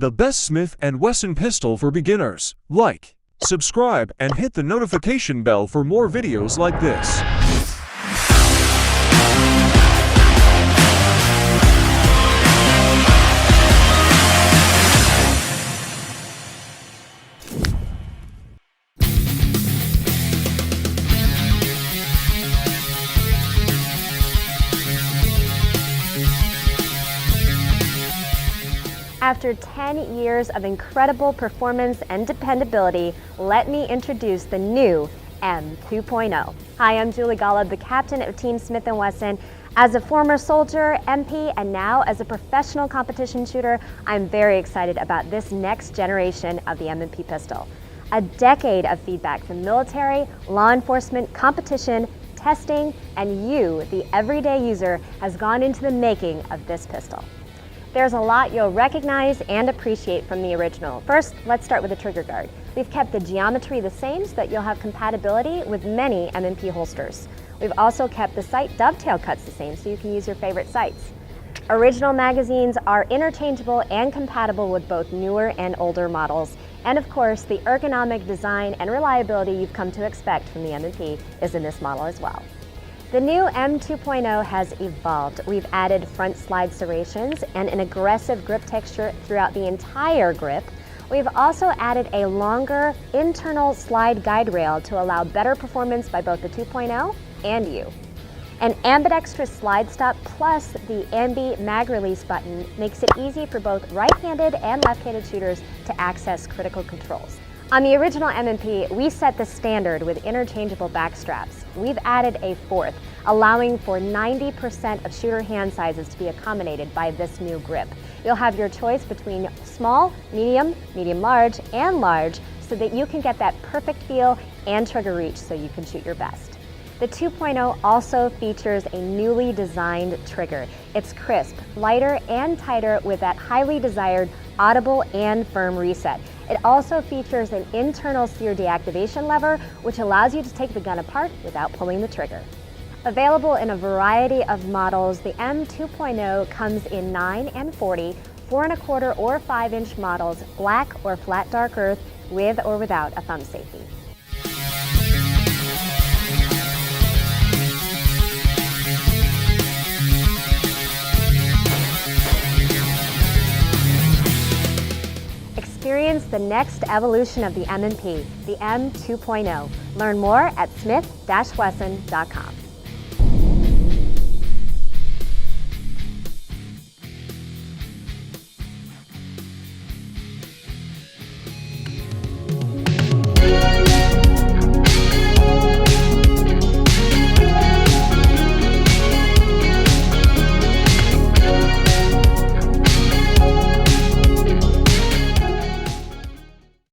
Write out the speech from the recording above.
The best Smith & Wesson pistol for beginners. Like, subscribe, and hit the notification bell for more videos like this. After 10 years of incredible performance and dependability, let me introduce the new M2.0. Hi, I'm Julie Golub, the captain of Team Smith & Wesson. As a former soldier, MP, and now as a professional competition shooter, I'm very excited about this next generation of the M&P pistol. A decade of feedback from military, law enforcement, competition, testing, and you, the everyday user, has gone into the making of this pistol. There's a lot you'll recognize and appreciate from the original. First, let's start with the trigger guard. We've kept the geometry the same so that you'll have compatibility with many M&P holsters. We've also kept the sight dovetail cuts the same so you can use your favorite sights. Original magazines are interchangeable and compatible with both newer and older models. And of course, the ergonomic design and reliability you've come to expect from the M&P is in this model as well. The new M2.0 has evolved. We've added front slide serrations and an aggressive grip texture throughout the entire grip. We've also added a longer internal slide guide rail to allow better performance by both the 2.0 and you. An ambidextrous slide stop plus the Ambi mag release button makes it easy for both right-handed and left-handed shooters to access critical controls. On the original M&P, we set the standard with interchangeable back straps. We've added a fourth, allowing for 90% of shooter hand sizes to be accommodated by this new grip. You'll have your choice between small, medium, medium-large, and large so that you can get that perfect feel and trigger reach so you can shoot your best. The 2.0 also features a newly designed trigger. It's crisp, lighter, and tighter with that highly desired audible and firm reset. It also features an internal sear deactivation lever, which allows you to take the gun apart without pulling the trigger. Available in a variety of models, the M2.0 comes in 9 and 40, 4 1/4 or 5-inch models, black or flat dark earth, with or without a thumb safety. Experience the next evolution of the M&P, the M2.0. Learn more at smith-wesson.com.